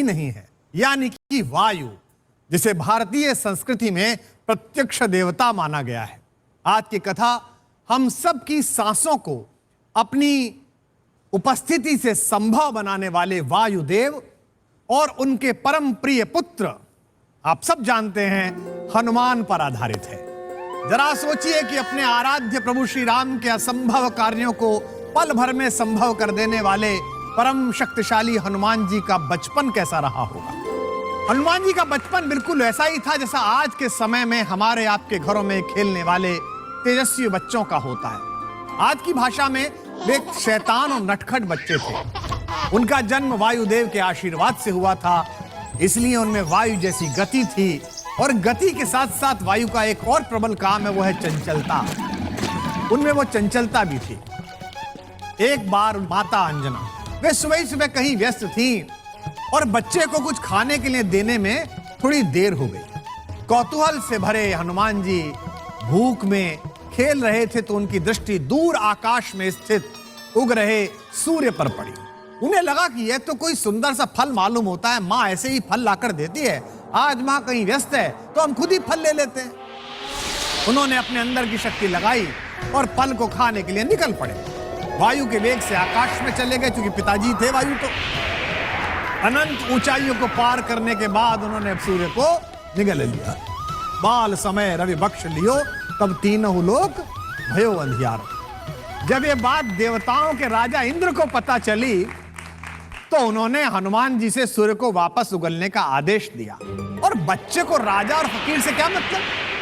ही नहीं है, यानी कि वायु, जिसे भारतीय संस्कृति में प्रत्यक्ष देवता माना गया है। आज की कथा हम सब की सांसों को अपनी उपस्थिति से संभव बनाने वाले वायुदेव और उनके परम प्रिय पुत्र, आप सब जानते हैं, हनुमान पर आधारित है। जरा सोचिए कि अपने आराध्य प्रभु श्री राम के असंभव कार्यों को पल भर में संभव कर देने वाले परम शक्तिशाली हनुमान जी का बचपन कैसा रहा होगा। हनुमान जी का बचपन बिल्कुल ऐसा ही था जैसा आज के समय में हमारे आपके घरों में खेलने वाले तेजस्वी बच्चों का होता है। आज की भाषा में वे शैतान और नटखट बच्चे थे। उनका जन्म वायुदेव के आशीर्वाद से हुआ था, इसलिए उनमें वायु जैसी गति थी, और गति के साथ साथ वायु का एक और प्रबल काम है, वो है चंचलता। उनमें वो चंचलता भी थी। एक बार माता अंजना, वे सुबह सुबह कहीं व्यस्त थी और बच्चे को कुछ खाने के लिए देने में थोड़ी देर हो गई। कौतूहल से भरे हनुमान जी भूख में खेल रहे थे तो उनकी दृष्टि दूर आकाश में स्थित उग रहे सूर्य पर पड़ी। उन्हें लगा कि यह तो कोई सुंदर सा फल मालूम होता है, माँ ऐसे ही फल लाकर देती है, आज माँ कहीं व्यस्त है तो हम खुद ही फल ले लेते हैं। उन्होंने अपने अंदर की शक्ति लगाई और फल को खाने के लिए निकल पड़े। वायु के वेग से आकाश में चले गए, क्योंकि पिताजी थे वायु। तो अनंत ऊंचाइयों को पार करने के बाद उन्होंने अब सूर्य को निगल लिया। बाल समय रवि बख्श लियो, तब तीनों लोक भयो अंधियार। जब ये बात देवताओं के राजा इंद्र को पता चली तो उन्होंने हनुमान जी से सूर्य को वापस उगलने का आदेश दिया। और बच्चे को राजा और फकीर से क्या मतलब,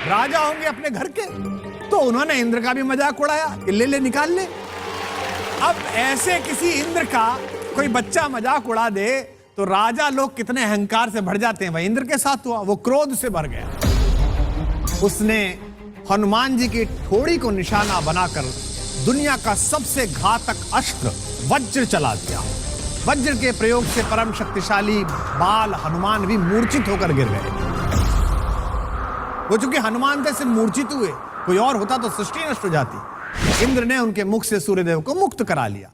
राजा होंगे अपने घर के। तो उन्होंने इंद्र का भी मजाक उड़ाया कि ले ले निकाल ले। अब ऐसे किसी इंद्र का कोई बच्चा मजाक उड़ा दे तो राजा लोग कितने अहंकार से भर जाते हैं। वही इंद्र के साथ हुआ, वो क्रोध से भर गया। उसने हनुमान जी की ठोड़ी को निशाना बनाकर दुनिया का सबसे घातक अस्त्र वज्र चला दिया। वज्र के प्रयोग से परम शक्तिशाली बाल हनुमान भी मूर्छित होकर गिर गए। वो चूंकि हनुमान जैसे मूर्छित हुए, कोई और होता तो सृष्टि नष्ट हो जाती। इंद्र ने उनके मुख से सूर्यदेव को मुक्त करा लिया।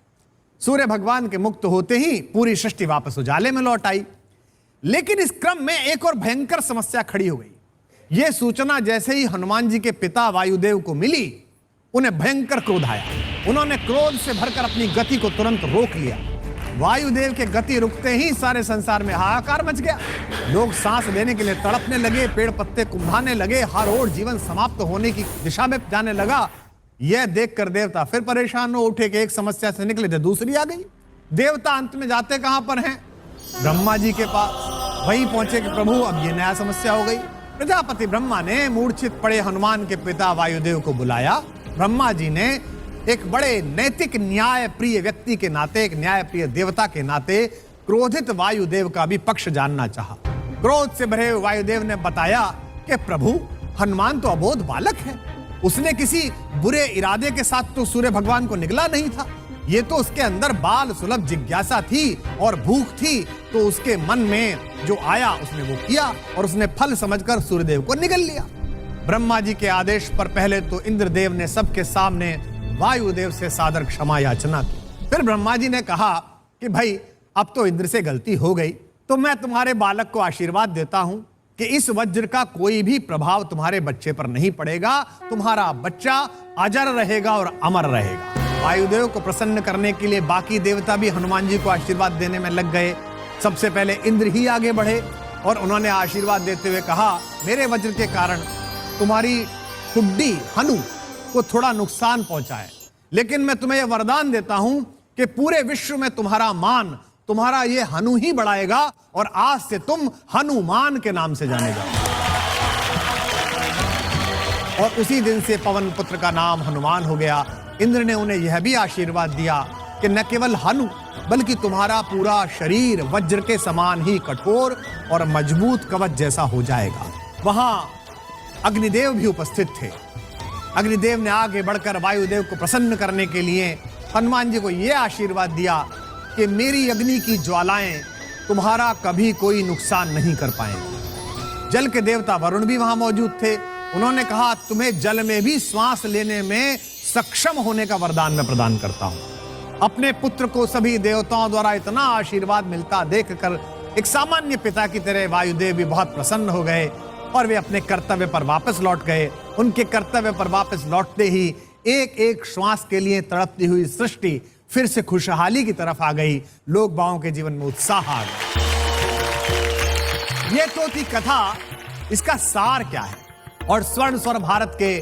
सूर्य भगवान के मुक्त होते ही पूरी सृष्टि वापस उजाले में लौट आई। लेकिन इस क्रम में एक और भयंकर समस्या खड़ी हो गई। यह सूचना जैसे ही हनुमान जी के पिता वायुदेव को मिली, उन्हें भयंकर क्रोध आया। उन्होंने क्रोध से भरकर अपनी गति को तुरंत रोक लिया। वायुदेव के गति रुकते ही सारे संसार में हाहाकार मच गया। लोग सांस लेने के लिए तड़पने लगे, पेड़ पत्ते कुंभाने लगे, हर ओर जीवन समाप्त होने की दिशा में जाने लगा। यह देखकर देवता फिर परेशान हो उठे कि एक समस्या से निकले थे दूसरी आ गई। देवता अंत में जाते कहां पर हैं? ब्रह्मा जी के पास। वहीं पहुंचे कि प्रभु अब ये नया समस्या हो गई। प्रजापति ब्रह्मा ने मूर्छित पड़े हनुमान के पिता वायुदेव को बुलाया। ब्रह्मा जी ने एक बड़े नैतिक न्याय प्रिय व्यक्ति के नाते, एक न्याय प्रिय देवता के नाते क्रोधित वायुदेव का भी पक्ष जानना चाहा। क्रोध से भरे वायुदेव ने बताया कि प्रभु, हनुमान तो अबोध बालक है, उसने किसी बुरे इरादे के साथ तो सूर्य भगवान को निगला नहीं था। ये तो उसके अंदर बाल सुलभ जिज्ञासा थी और भूख थी, तो उसके मन में जो आया उसने वो किया और उसने फल समझकर सूर्यदेव को निगल लिया। ब्रह्मा जी के आदेश पर पहले तो इंद्रदेव ने सबके सामने वायुदेव से सादर क्षमा याचना की। फिर ब्रह्मा जी ने कहा कि भाई, अब तो इंद्र से गलती हो गई, तो मैं तुम्हारे बालक को आशीर्वाद देता हूं कि इस वज्र का कोई भी प्रभाव तुम्हारे बच्चे पर नहीं पड़ेगा। तुम्हारा बच्चा अजर रहेगा और अमर रहेगा। वायुदेव को प्रसन्न करने के लिए बाकी देवता भी हनुमान जी को आशीर्वाद देने में लग गए। सबसे पहले इंद्र ही आगे बढ़े और उन्होंने आशीर्वाद देते हुए कहा, मेरे वज्र के कारण तुम्हारी खुड्डी हनु को थोड़ा नुकसान पहुंचा है, लेकिन मैं तुम्हें यह वरदान देता हूं कि पूरे विश्व में तुम्हारा मान तुम्हारा ये हनु ही बढ़ाएगा और आज से तुम हनुमान के नाम से जाने जाओ। और उसी दिन से पवन पुत्र का नाम हनुमान हो गया। इंद्र ने उन्हें यह भी आशीर्वाद दिया कि न केवल हनु बल्कि तुम्हारा पूरा शरीर वज्र के समान ही कठोर और मजबूत कवच जैसा हो जाएगा। वहां अग्निदेव भी उपस्थित थे। अग्निदेव ने आगे बढ़कर वायुदेव को प्रसन्न करने के लिए हनुमान जी को यह आशीर्वाद दिया कि मेरी अग्नि की ज्वालाएं तुम्हारा कभी कोई नुकसान नहीं कर पाएंगे। जल के देवता वरुण भी वहां मौजूद थे। उन्होंने कहा, तुम्हें जल में भी श्वास लेने में सक्षम होने का वरदान मैं प्रदान करता हूं। अपने पुत्र को सभी देवताओं द्वारा इतना आशीर्वाद मिलता देखकर एक सामान्य पिता की तरह वायुदेव भी बहुत प्रसन्न हो गए और वे अपने कर्तव्य पर वापस लौट गए। उनके कर्तव्य पर वापस लौटते ही एक एक श्वास के लिए तड़पती हुई सृष्टि फिर से खुशहाली की तरफ आ गई। लोक बाओं के जीवन में उत्साह आ गया। यह तो थी कथा, इसका सार क्या है? और स्वर्ण स्वर भारत के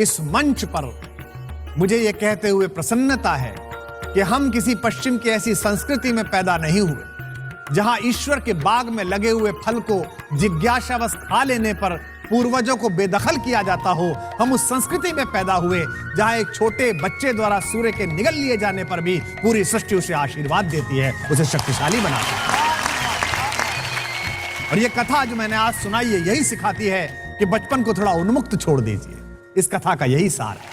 इस मंच पर मुझे यह कहते हुए प्रसन्नता है कि हम किसी पश्चिम की ऐसी संस्कृति में पैदा नहीं हुए जहां ईश्वर के बाग में लगे हुए फल को जिज्ञासावश खा लेने पर पूर्वजों को बेदखल किया जाता हो। हम उस संस्कृति में पैदा हुए जहां एक छोटे बच्चे द्वारा सूर्य के निगल लिए जाने पर भी पूरी सृष्टि उसे आशीर्वाद देती है, उसे शक्तिशाली बनाती है। और यह कथा जो मैंने आज सुनाई है यही सिखाती है कि बचपन को थोड़ा उन्मुक्त छोड़ दीजिए। इस कथा का यही सार है।